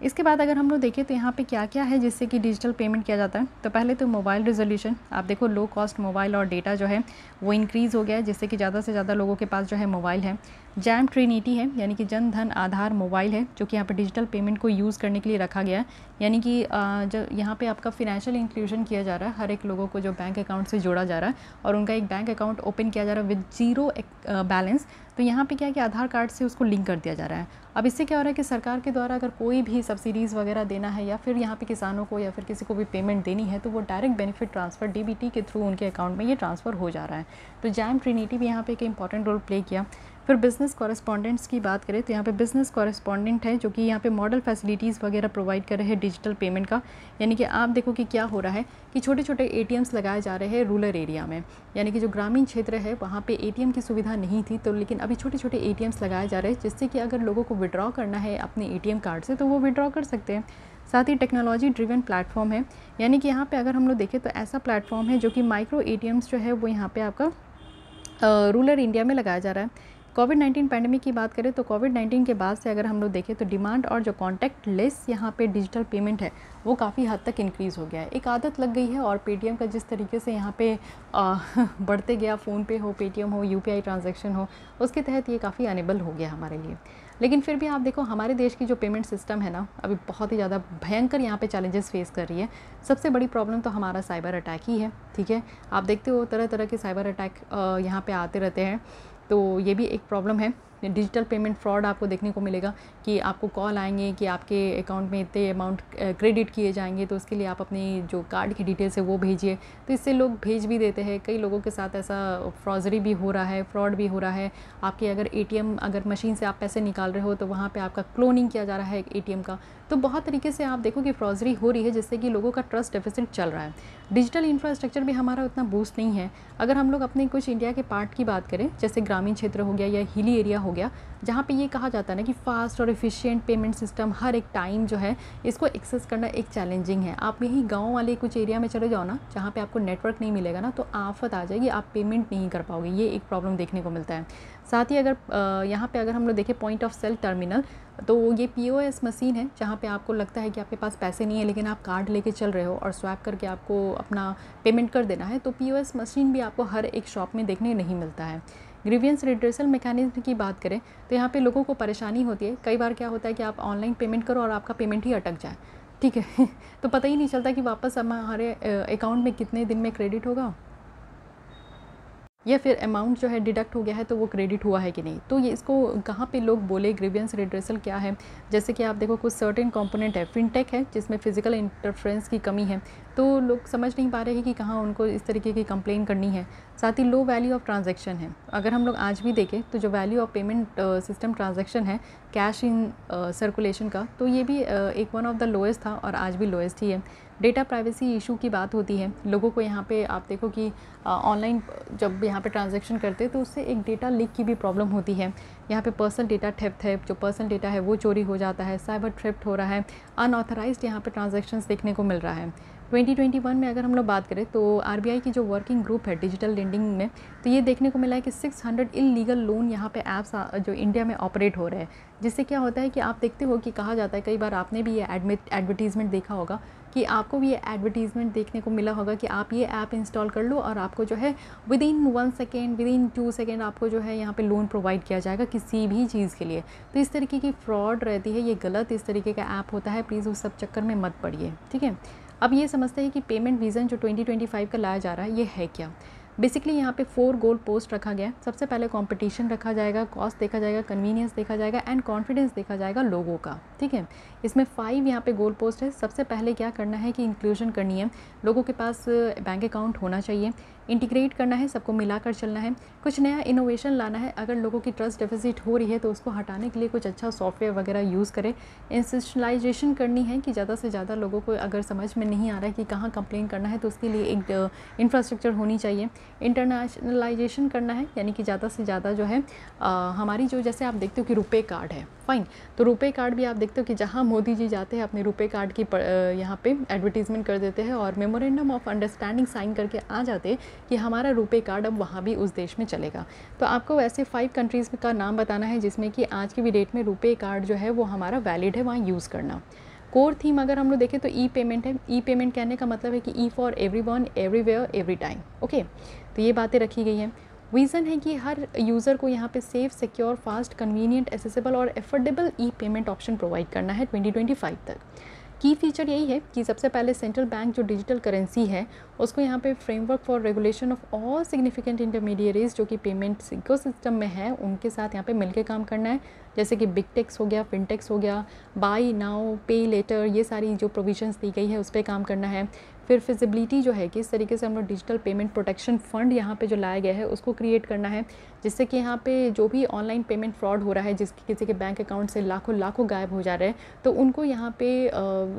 इसके बाद अगर हम लोग देखें तो यहाँ पे क्या क्या है जिससे कि डिजिटल पेमेंट किया जाता है, तो पहले तो मोबाइल रिजोल्यूशन, आप देखो लो कॉस्ट मोबाइल और डेटा जो है वो इंक्रीज़ हो गया है, जिससे कि ज़्यादा से ज़्यादा लोगों के पास जो है मोबाइल है। जैम ट्रिनिटी है, यानी कि जन धन आधार मोबाइल है जो कि यहाँ पे डिजिटल पेमेंट को यूज़ करने के लिए रखा गया है, यानी कि जो यहाँ पे आपका फिनेंशियल इंक्लूजन किया जा रहा है, हर एक लोगों को जो बैंक अकाउंट से जोड़ा जा रहा है और उनका एक बैंक अकाउंट ओपन किया जा रहा है विद जीरो बैलेंस। तो यहाँ पे क्या है कि आधार कार्ड से उसको लिंक कर दिया जा रहा है। अब इससे क्या हो रहा है कि सरकार के द्वारा अगर कोई भी सब्सिडीज़ वगैरह देना है या फिर यहाँ पे किसानों को या फिर किसी को भी पेमेंट देनी है, तो वो डायरेक्ट बेनिफिट ट्रांसफ़र डीबीटी के थ्रू उनके अकाउंट में ये ट्रांसफ़र हो जा रहा है। तो जैम ट्रिनिटी भी यहाँ पे एक इंपॉर्टेंट रोल प्ले किया। फिर बिज़नेस कॉरेस्पॉन्डेंट्स की बात करें तो यहाँ पे बिज़नेस कॉरेस्पॉन्डेंट है जो कि यहाँ पे मॉडल फैसिलिटीज़ वगैरह प्रोवाइड कर रहे हैं डिजिटल पेमेंट का। यानी कि आप देखो कि क्या हो रहा है कि छोटे छोटे एटीएम्स लगाए जा रहे हैं रूरल एरिया में, यानी कि जो ग्रामीण क्षेत्र है वहाँ पे एटीएम की सुविधा नहीं थी, तो लेकिन अभी छोटे छोटे एटीएम्स लगाए जा रहे हैं जिससे कि अगर लोगों को विड्रॉ करना है अपने एटीएम कार्ड से तो वो विड्रॉ कर सकते हैं। साथ ही टेक्नोलॉजी ड्रिवन प्लेटफॉर्म है, यानी कि यहाँ पे अगर हम लोग देखें तो ऐसा प्लेटफॉर्म है जो कि माइक्रो एटीएम्स जो है वो यहाँ पे आपका रूरल इंडिया में लगाया जा रहा है। कोविड-19 पैंडेमिक की बात करें तो कोविड-19 के बाद से अगर हम लोग देखें तो डिमांड और जो कॉन्टैक्ट लेस यहाँ पे डिजिटल पेमेंट है वो काफ़ी हद तक इंक्रीज़ हो गया है। एक आदत लग गई है और पेटीएम का जिस तरीके से यहाँ पे बढ़ते गया, फ़ोन पे हो, पेटीएम हो, यूपीआई ट्रांजैक्शन हो, उसके तहत ये काफ़ी अनेबल हो गया हमारे लिए। लेकिन फिर भी आप देखो हमारे देश की जो पेमेंट सिस्टम है ना, अभी बहुत ही ज़्यादा भयंकर यहाँ पे चैलेंजेस फेस कर रही है। सबसे बड़ी प्रॉब्लम तो हमारा साइबर अटैक ही है, ठीक है। आप देखते हो तरह तरह के साइबर अटैक यहाँ पे आते रहते हैं, तो ये भी एक प्रॉब्लम है। डिजिटल पेमेंट फ्रॉड आपको देखने को मिलेगा कि आपको कॉल आएंगे कि आपके अकाउंट में इतने अमाउंट क्रेडिट किए जाएंगे, तो उसके लिए आप अपनी जो कार्ड की डिटेल्स है वो भेजिए। तो इससे लोग भेज भी देते हैं। कई लोगों के साथ ऐसा फ्रॉजरी भी हो रहा है, फ्रॉड भी हो रहा है। आपके अगर एटीएम अगर मशीन से आप पैसे निकाल रहे हो तो वहाँ पे आपका क्लोनिंग किया जा रहा है एटीएम का। तो बहुत तरीके से आप देखो कि फ्रॉजरी हो रही है, जिससे कि लोगों का ट्रस्ट डेफिसिट चल रहा है। डिजिटल इंफ्रास्ट्रक्चर भी हमारा उतना बूस्ट नहीं है। अगर हम लोग अपने कुछ इंडिया के पार्ट की बात करें, जैसे ग्रामीण क्षेत्र हो गया या हिली एरिया हो गया, जहाँ पे ये कहा जाता है ना कि फास्ट और एफिशिएंट पेमेंट सिस्टम हर एक टाइम जो है इसको एक्सेस करना एक चैलेंजिंग है। आप यही गांव वाले कुछ एरिया में चले जाओ ना, जहाँ पे आपको नेटवर्क नहीं मिलेगा ना, तो आफत आ जाएगी, आप पेमेंट नहीं कर पाओगे। ये एक प्रॉब्लम देखने को मिलता है। साथ ही अगर यहाँ पे अगर हम लोग देखें पॉइंट ऑफ सेल टर्मिनल, तो ये POS मशीन है जहाँ पे आपको लगता है कि आपके पास पैसे नहीं है लेकिन आप कार्ड लेके चल रहे हो और स्वैप करके आपको अपना पेमेंट कर देना है। तो POS मशीन भी आपको हर एक शॉप में देखने नहीं मिलता है। ग्रीवियंस रिड्रेसल मैकेनिज्म की बात करें तो यहाँ पे लोगों को परेशानी होती है। कई बार क्या होता है कि आप ऑनलाइन पेमेंट करो और आपका पेमेंट ही अटक जाए, ठीक है तो पता ही नहीं चलता कि वापस हमारे अकाउंट में कितने दिन में क्रेडिट होगा, या फिर अमाउंट जो है डिडक्ट हो गया है तो वो क्रेडिट हुआ है कि नहीं। तो ये इसको कहाँ पे लोग बोले ग्रीवियंस रिड्रेसल क्या है, जैसे कि आप देखो कुछ सर्टेन कंपोनेंट है, फिनटेक है जिसमें फिजिकल इंटरफ्रेंस की कमी है, तो लोग समझ नहीं पा रहे हैं कि कहाँ उनको इस तरीके की कंप्लेन करनी है। साथ ही लो वैल्यू ऑफ ट्रांजैक्शन है। अगर हम लोग आज भी देखें तो जो value of payment system transaction है कैश इन सर्कुलेशन का, तो ये भी एक वन ऑफ द लोएस्ट था और आज भी लोएस्ट ही है। डेटा प्राइवेसी इशू की बात होती है। लोगों को यहाँ पे आप देखो कि ऑनलाइन जब यहाँ पे ट्रांजैक्शन करते हैं तो उससे एक डेटा लीक की भी प्रॉब्लम होती है। यहाँ पे पर्सनल डेटा थेफ्ट है, जो पर्सनल डेटा है वो चोरी हो जाता है, साइबर थेफ्ट हो रहा है, अनऑथराइज्ड यहाँ पे ट्रांजैक्शंस देखने को मिल रहा है। 2021 में अगर हम लोग बात करें तो आरबीआई की जो वर्किंग ग्रुप है डिजिटल लेंडिंग में, तो ये देखने को मिला है कि 600 इलीगल लोन यहाँ पे ऐप्स जो इंडिया में ऑपरेट हो रहे हैं। जिससे क्या होता है कि आप देखते हो कि कहा जाता है, कई बार आपने भी ये एडवर्टीज़मेंट देखा होगा कि आपको भी ये एडवर्टीज़मेंट देखने को मिला होगा कि आप ये ऐप इंस्टॉल कर लो और आपको जो है with in 1 second, with in 2 second आपको जो है यहाँ पे लोन प्रोवाइड किया जाएगा किसी भी चीज़ के लिए। तो इस तरीके की फ्रॉड रहती है, ये गलत इस तरीके का ऐप होता है, प्लीज़ उस सब चक्कर में मत पड़िए, ठीक है। अब ये समझते हैं कि पेमेंट विज़न जो 2025 का लाया जा रहा है ये है क्या। बेसिकली यहाँ पे 4 गोल पोस्ट रखा गया है। सबसे पहले कंपटीशन रखा जाएगा, कॉस्ट देखा जाएगा, कन्वीनियंस देखा जाएगा एंड कॉन्फिडेंस देखा जाएगा लोगों का, ठीक है। इसमें 5 यहाँ पे गोल पोस्ट है। सबसे पहले क्या करना है कि इंक्लूजन करनी है, लोगों के पास बैंक अकाउंट होना चाहिए, इंटीग्रेट करना है, सबको मिलाकर चलना है, कुछ नया इनोवेशन लाना है। अगर लोगों की ट्रस्ट डेफिसिट हो रही है तो उसको हटाने के लिए कुछ अच्छा सॉफ्टवेयर वगैरह यूज़ करें। इंस्टीट्यूशनलाइजेशन करनी है कि ज़्यादा से ज़्यादा लोगों को अगर समझ में नहीं आ रहा है कि कहाँ कंप्लेन करना है तो उसके लिए एक इंफ्रास्ट्रक्चर होनी चाहिए। इंटरनेशनलाइजेशन करना है, यानी कि ज़्यादा से ज़्यादा जो है हमारी जो, जैसे आप देखते हो कि रुपे कार्ड है, फाइन, तो रुपे कार्ड भी आप देखते हो कि जहाँ मोदी जी जाते हैं अपने रुपे कार्ड की यहाँ पे एडवर्टीज़मेंट कर देते हैं और मेमोरेंडम ऑफ अंडरस्टैंडिंग साइन करके आ जाते हैं कि हमारा रुपे कार्ड अब वहाँ भी उस देश में चलेगा। तो आपको वैसे 5 कंट्रीज़ का नाम बताना है जिसमें कि आज की भी डेट में रुपे कार्ड जो है वो हमारा वैलिड है, वहाँ यूज़ करना। कोर थीम अगर हम लोग देखें तो ई पेमेंट है। ई पेमेंट कहने का मतलब है कि E for everyone, everywhere, every time, okay. तो ये बातें रखी गई हैं। विज़न है कि हर यूज़र को यहाँ पे safe, secure, fast, convenient, accessible और एफोर्डेबल ई पेमेंट ऑप्शन प्रोवाइड करना है 2025 तक। की फीचर यही है कि सबसे पहले सेंट्रल बैंक जो डिजिटल करेंसी है उसको यहाँ पे framework for regulation of all significant intermediaries जो कि पेमेंट इकोसिस्टम में है उनके साथ यहाँ पे मिलकर काम करना है। जैसे कि बिग टेक्स हो गया, फिनटेक्स हो गया, बाई नाउ, पे लेटर, ये सारी जो प्रोविजंस दी गई है उस पर काम करना है। फिर फिजिबिलिटी जो है कि इस तरीके से हम लोग डिजिटल पेमेंट प्रोटेक्शन फंड यहाँ पे जो लाया गया है उसको क्रिएट करना है, जिससे कि यहाँ पे जो भी ऑनलाइन पेमेंट फ्रॉड हो रहा है, जिसके किसी के बैंक अकाउंट से लाखों गायब हो जा रहे हैं, तो उनको यहाँ पे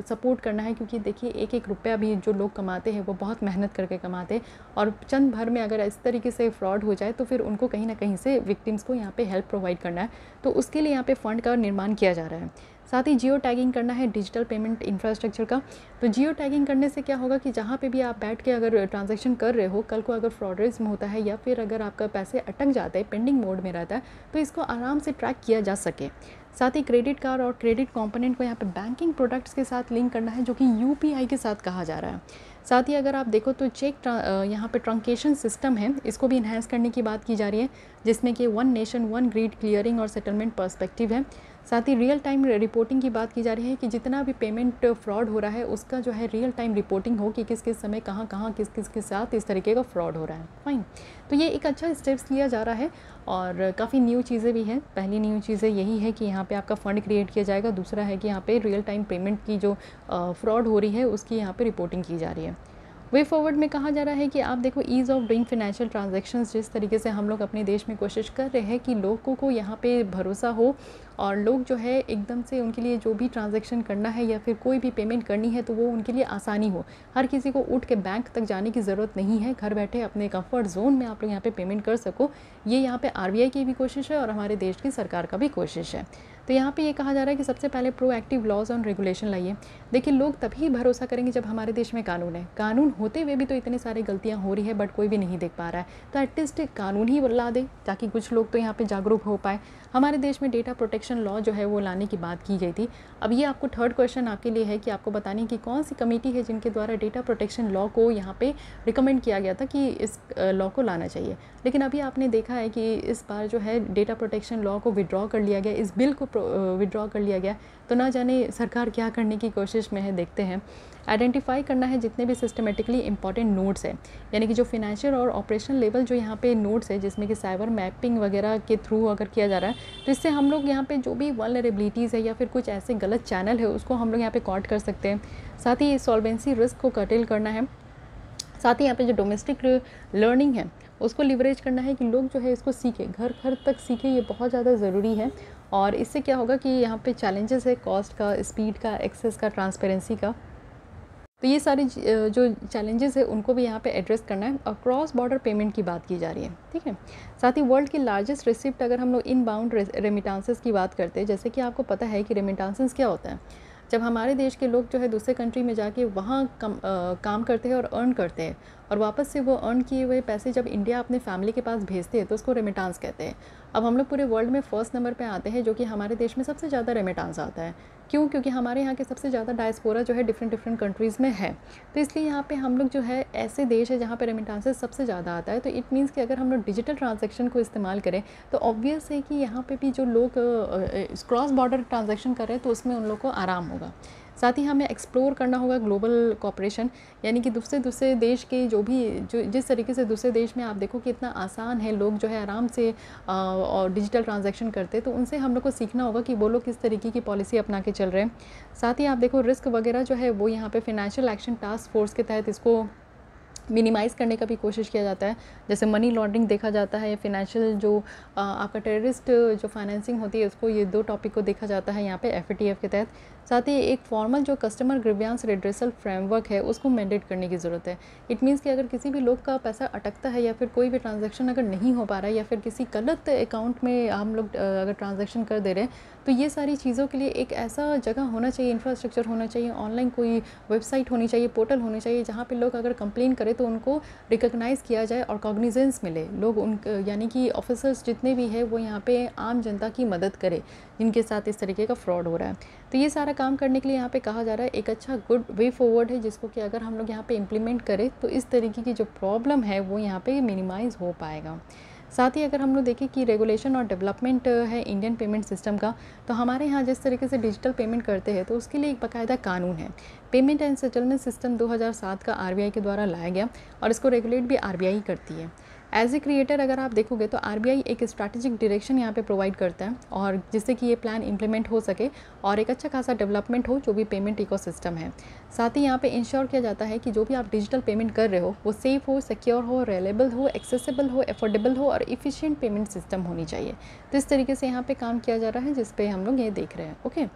सपोर्ट करना है। क्योंकि देखिए एक एक रुपया भी जो लोग कमाते हैं वो बहुत मेहनत करके कमाते हैं और चंद भर में अगर इस तरीके से फ्रॉड हो जाए तो फिर उनको कहीं ना कहीं से विक्टिम्स को यहाँ पे हेल्प प्रोवाइड करना है। तो उसके लिए यहाँ पे फ़ंड का निर्माण किया जा रहा है। साथ ही जियो टैगिंग करना है डिजिटल पेमेंट इंफ्रास्ट्रक्चर का। तो जियो टैगिंग करने से क्या होगा कि जहाँ पे भी आप बैठ के अगर ट्रांजैक्शन कर रहे हो, कल को अगर फ्रॉडरिज्म होता है या फिर अगर आपका पैसे अटक जाते हैं, पेंडिंग मोड में रहता है, तो इसको आराम से ट्रैक किया जा सके। साथ ही क्रेडिट कार्ड और क्रेडिट कंपोनेंट को यहाँ पे बैंकिंग प्रोडक्ट्स के साथ लिंक करना है जो कि यूपीआई के साथ कहा जा रहा है। साथ ही अगर आप देखो तो चेक यहाँ पे ट्रंकेशन सिस्टम है, इसको भी इन्हेंस करने की बात की जा रही है, जिसमें कि 1 नेशन 1 ग्रिड क्लियरिंग और सेटलमेंट पर्सपेक्टिव है। साथ ही रियल टाइम रिपोर्टिंग की बात की जा रही है कि जितना भी पेमेंट फ्रॉड हो रहा है उसका जो है रियल टाइम रिपोर्टिंग हो कि किस किस समय कहाँ किस किस के साथ इस तरीके का फ्रॉड हो रहा है, फाइन। तो ये एक अच्छा स्टेप्स लिया जा रहा है और काफ़ी न्यू चीज़ें भी हैं। पहली न्यू चीज़ें यही है कि यहाँ पे आपका फ़ंड क्रिएट किया जाएगा। दूसरा है कि यहाँ पे रियल टाइम पेमेंट की जो फ्रॉड हो रही है उसकी यहाँ पे रिपोर्टिंग की जा रही है। वे फॉरवर्ड में कहा जा रहा है कि आप देखो ease of doing financial transactions, जिस तरीके से हम लोग अपने देश में कोशिश कर रहे हैं कि लोगों को यहाँ पे भरोसा हो और लोग जो है एकदम से उनके लिए जो भी ट्रांजैक्शन करना है या फिर कोई भी पेमेंट करनी है तो वो उनके लिए आसानी हो। हर किसी को उठ के बैंक तक जाने की ज़रूरत नहीं है, घर बैठे अपने कंफर्ट जोन में आप लोग यहाँ पे पेमेंट कर सको। ये यहाँ पे आरबीआई की भी कोशिश है और हमारे देश की सरकार का भी कोशिश है। तो यहाँ पे ये कहा जा रहा है कि सबसे पहले प्रोएक्टिव लॉज ऑन रेगुलेशन लाइए। देखिए लोग तभी भरोसा करेंगे जब हमारे देश में कानून है। कानून होते हुए भी तो इतने सारी गलतियाँ हो रही है बट कोई भी नहीं देख पा रहा है, तो एटलीस्ट कानून ही ला दे ताकि कुछ लोग तो यहाँ पे जागरूक हो पाए। हमारे देश में डेटा प्रोटेक्शन लॉ जो है वो लाने की बात की गई थी। अब ये आपको थर्ड क्वेश्चन आपके लिए है कि आपको बताने की कौन सी कमेटी है जिनके द्वारा डेटा प्रोटेक्शन लॉ को यहाँ पे रिकमेंड किया गया था कि इस लॉ को लाना चाहिए। लेकिन अभी आपने देखा है कि इस बार जो है डेटा प्रोटेक्शन लॉ को विड्रॉ कर लिया गया, इस बिल को विड्रॉ कर लिया गया। तो ना जाने सरकार क्या करने की कोशिश में है, देखते हैं। आइडेंटिफाई करना है जितने भी सिस्टमेटिकली इंपॉर्टेंट नोड्स हैं, यानी कि जो फिनेंशियल और ऑपरेशनल लेवल जो यहाँ पे नोड्स है जिसमें कि साइबर मैपिंग वगैरह के थ्रू अगर किया जा रहा है तो इससे हम लोग यहाँ पे जो भी वल्नरेबिलिटीज़ है या फिर कुछ ऐसे गलत चैनल है उसको हम लोग यहाँ पे कॉट कर सकते हैं। साथ ही सॉल्वेंसी रिस्क को कर्टेल करना है। साथ ही यहाँ पे जो डोमेस्टिक लर्निंग है उसको लिवरेज करना है कि लोग जो है इसको सीखें, घर घर तक सीखें, ये बहुत ज़्यादा ज़रूरी है। और इससे क्या होगा कि यहाँ पे चैलेंजेस है कॉस्ट का, स्पीड का, एक्सेस का, ट्रांसपेरेंसी का, तो ये सारी जो चैलेंजेस है उनको भी यहाँ पे एड्रेस करना है। और क्रॉस बॉर्डर पेमेंट की बात की जा रही है, ठीक है। साथ ही वर्ल्ड की लार्जेस्ट रिसिप्ट अगर हम लोग इनबाउंड रेमिटांसेस की बात करते हैं, जैसे कि आपको पता है कि रेमिटांसेस क्या होता है। जब हमारे देश के लोग जो है दूसरे कंट्री में जाके वहाँ काम करते हैं और अर्न करते हैं, और वापस से वो अर्न किए हुए पैसे जब इंडिया अपने फैमिली के पास भेजते हैं तो उसको रेमिटांस कहते हैं। अब हम लोग पूरे वर्ल्ड में फर्स्ट नंबर पे आते हैं, जो कि हमारे देश में सबसे ज़्यादा रेमिटांस आता है। क्यों? क्योंकि हमारे यहाँ के सबसे ज़्यादा डायस्पोरा जो है डिफरेंट कंट्रीज़ में है, तो इसलिए यहाँ पे हम लोग जो है ऐसे देश है जहाँ पे रेमिटांसेस सबसे ज़्यादा आता है। तो इट मीन्स कि अगर हम लोग डिजिटल ट्रांजैक्शन को इस्तेमाल करें तो ऑब्वियस है कि यहाँ पे भी जो लोग क्रॉस बॉर्डर ट्रांजैक्शन कर रहे हैं तो उसमें उन लोग को आराम होगा। साथ ही हमें एक्सप्लोर करना होगा ग्लोबल कॉपरेशन, यानी कि दूसरे देश के जो जिस तरीके से दूसरे देश में आप देखो कि इतना आसान है, लोग जो है आराम से और डिजिटल ट्रांजैक्शन करते हैं, तो उनसे हम लोग को सीखना होगा कि वो लोग किस तरीके की पॉलिसी अपना के चल रहे हैं। साथ ही आप देखो रिस्क वगैरह जो है वो यहाँ पे फाइनेंशियल एक्शन टास्क फोर्स के तहत इसको मिनिमाइज़ करने का भी कोशिश किया जाता है। जैसे मनी लॉन्ड्रिंग देखा जाता है, या फिनेंशियल जो आपका टेररिस्ट जो फाइनेंसिंग होती है उसको, ये 2 टॉपिक को देखा जाता है यहाँ पे FATF के तहत। साथ ही एक फॉर्मल जो कस्टमर ग्रीवियंस रिड्रेसल फ्रेमवर्क है उसको मैंडेट करने की ज़रूरत है। इट मीन्स कि अगर किसी भी लोग का पैसा अटकता है या फिर कोई भी ट्रांजैक्शन अगर नहीं हो पा रहा है या फिर किसी गलत अकाउंट में हम लोग अगर ट्रांजैक्शन कर दे रहे हैं, तो ये सारी चीज़ों के लिए एक ऐसा जगह होना चाहिए, इंफ्रास्ट्रक्चर होना चाहिए, ऑनलाइन कोई वेबसाइट होनी चाहिए, पोर्टल होनी चाहिए, जहाँ पे लोग अगर कंप्लेन करें तो उनको रिकॉग्नाइज़ किया जाए और कॉग्निजेंस मिले। लोग यानी कि ऑफिसर्स जितने भी है वो यहाँ पे आम जनता की मदद करे जिनके साथ इस तरीके का फ्रॉड हो रहा है। तो ये सारा काम करने के लिए यहाँ पे कहा जा रहा है एक अच्छा गुड वे फॉरवर्ड है, जिसको कि अगर हम लोग यहाँ पे इम्प्लीमेंट करें तो इस तरीके की जो प्रॉब्लम है वो यहाँ पे मिनिमाइज़ हो पाएगा। साथ ही अगर हम लोग देखें कि रेगुलेशन और डेवलपमेंट है इंडियन पेमेंट सिस्टम का, तो हमारे यहाँ जिस तरीके से डिजिटल पेमेंट करते हैं तो उसके लिए एक बाकायदा कानून है। पेमेंट एंड सेटलमेंट सिस्टम 2007 का RBI के द्वारा लाया गया और इसको रेगुलेट भी RBI करती है। एज ए क्रिएटर अगर आप देखोगे तो RBI एक स्ट्रैटेजिक डायरेक्शन यहाँ पे प्रोवाइड करता है, और जिससे कि ये प्लान इंप्लीमेंट हो सके और एक अच्छा खासा डेवलपमेंट हो जो भी पेमेंट इकोसिस्टम है। साथ ही यहाँ पे इंश्योर किया जाता है कि जो भी आप डिजिटल पेमेंट कर रहे हो वो सेफ़ हो, सिक्योर हो, रिलायबल हो, एक्सेसिबल हो, एफोर्डेबल हो और इफ़िशिएंट पेमेंट सिस्टम होनी चाहिए। तो इस तरीके से यहाँ पे काम किया जा रहा है, जिस पे हम लोग ये देख रहे हैं। Okay,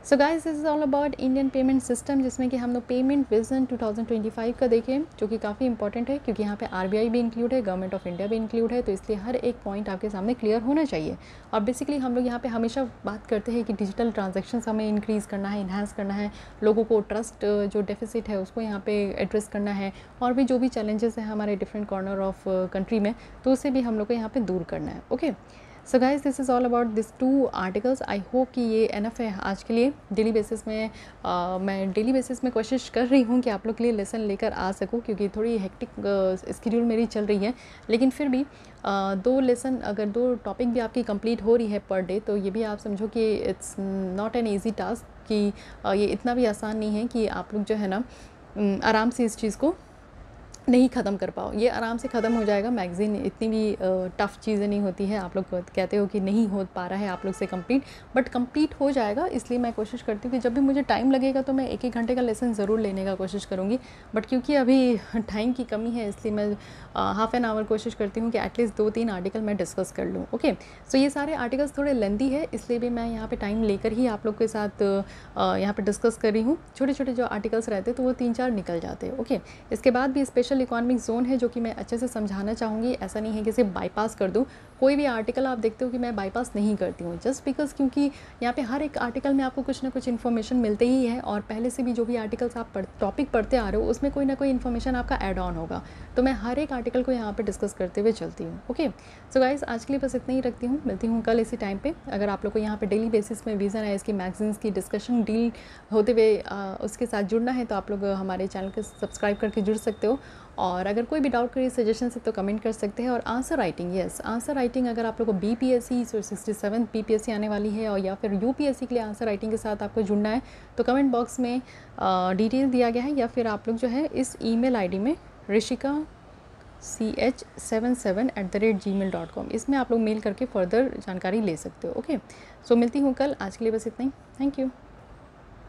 so guys this is all about Indian payment system, जिसमें कि हम लोग पेमेंट विजन 2025 का देखें, जो कि काफ़ी इंपॉर्टेंट है क्योंकि यहाँ पे RBI भी इंक्लूड है, गवर्नमेंट ऑफ इंडिया भी इंक्लूड है, तो इसलिए हर एक पॉइंट आपके सामने क्लियर होना चाहिए। और बेसिकली हम लोग यहाँ पे हमेशा बात करते हैं कि डिजिटल ट्रांजैक्शंस हमें इंक्रीज़ करना है, इन्हांस करना है, लोगों को ट्रस्ट जो डेफिसिट है उसको यहाँ पे एड्रेस करना है, और भी जो भी चैलेंजेस हैं हमारे डिफरेंट कॉर्नर ऑफ कंट्री में, तो उसे भी हम लोग को यहाँ पे दूर करना है। Okay, so guys this is all about this 2 articles. I hope कि ये एनफ है आज के लिए। डेली बेसिस में मैं डेली बेसिस में कोशिश कर रही हूँ कि आप लोग के लिए लेसन लेकर आ सकूँ, क्योंकि थोड़ी हेक्टिक स्केड्यूल मेरी चल रही है, लेकिन फिर भी 2 लेसन अगर 2 टॉपिक भी आपकी कंप्लीट हो रही है पर डे, तो ये भी आप समझो कि it's not an easy task, कि ये इतना भी आसान नहीं है कि आप लोग जो है ना आराम से इस चीज़ को नहीं ख़त्म कर पाओ। ये आराम से ख़त्म हो जाएगा। मैगज़ीन इतनी भी टफ़ चीज़ें नहीं होती है। आप लोग कहते हो कि नहीं हो पा रहा है आप लोग से कंप्लीट, बट कंप्लीट हो जाएगा। इसलिए मैं कोशिश करती हूँ कि जब भी मुझे टाइम लगेगा तो मैं 1-1 घंटे का लेसन ज़रूर लेने का कोशिश करूँगी, बट क्योंकि अभी टाइम की कमी है इसलिए मैं हाफ़ एन आवर कोशिश करती हूँ कि एटलीस्ट 2-3 आर्टिकल मैं डिस्कस कर लूँ। ओके, सो ये सारे आर्टिकल्स थोड़े लेंथी है, इसलिए भी मैं यहाँ पर टाइम लेकर ही आप लोग के साथ यहाँ पर डिस्कस कर रही हूँ। छोटे छोटे जो आर्टिकल्स रहते तो वो 3-4 निकल जाते हैं। ओके, इसके बाद भी स्पेशल इकोनॉमिक जोन है जो कि मैं अच्छे से समझाना चाहूँगी। ऐसा नहीं है कि इसे बाईपास कर दूँ। कोई भी आर्टिकल आप देखते हो कि मैं बाईपास नहीं करती हूँ, जस्ट बिकॉज क्योंकि यहाँ पे हर एक आर्टिकल में आपको कुछ ना कुछ इन्फॉर्मेशन मिलते ही है, और पहले से भी जो भी आर्टिकल्स आप टॉपिक पढ़ते आ रहे हो उसमें कोई ना कोई इन्फॉर्मेशन आपका ऐड ऑन होगा, तो मैं हर एक आर्टिकल को यहाँ पे डिस्कस करते हुए चलती हूँ। ओके, सो गाइज आज के लिए बस इतना ही रखती हूँ। मिलती हूँ कल इसी टाइम पे। अगर आप लोग को यहाँ पे डेली बेसिस में विज़न है इसकी मैगजीन्स की डिस्कशन डील होते हुए उसके साथ जुड़ना है, तो आप लोग हमारे चैनल को सब्सक्राइब करके जुड़ सकते हो। और अगर कोई भी डाउट करिए, सजेशन है तो कमेंट कर सकते हैं। और answer writing, yes answer writing, अगर आप लोग को BPSC 67 PPSC आने वाली है, और या फिर UPSC के लिए आंसर राइटिंग के साथ आपको जुड़ना है, तो कमेंट बॉक्स में डिटेल दिया गया है, या फिर आप लोग जो है इस email ID में rishika.ch77@gmail.com इसमें आप लोग मेल करके फर्दर जानकारी ले सकते हो। ओके, सो मिलती हूँ कल। आज के लिए बस इतना ही। Thank you.